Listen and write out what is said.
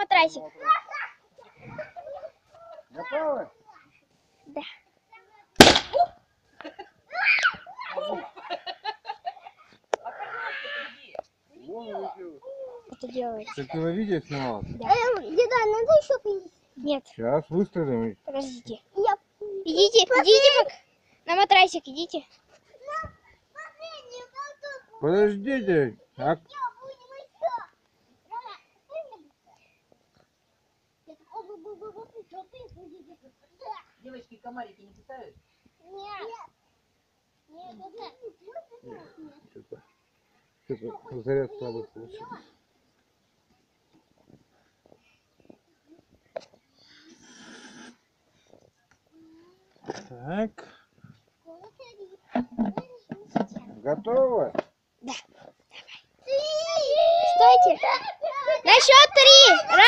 матрасик. Готовы? Да. Это делает. Ты его видео снимал? Да. Деда, надо еще принести? Нет. Сейчас выстрелим. Подождите. Идите на матрасик, идите. Подождите. Девочки, комарики не кусают? Нет. Что-то заряд слабый получился. Так. Готово? Да. Давай. Стойте. На счет 3.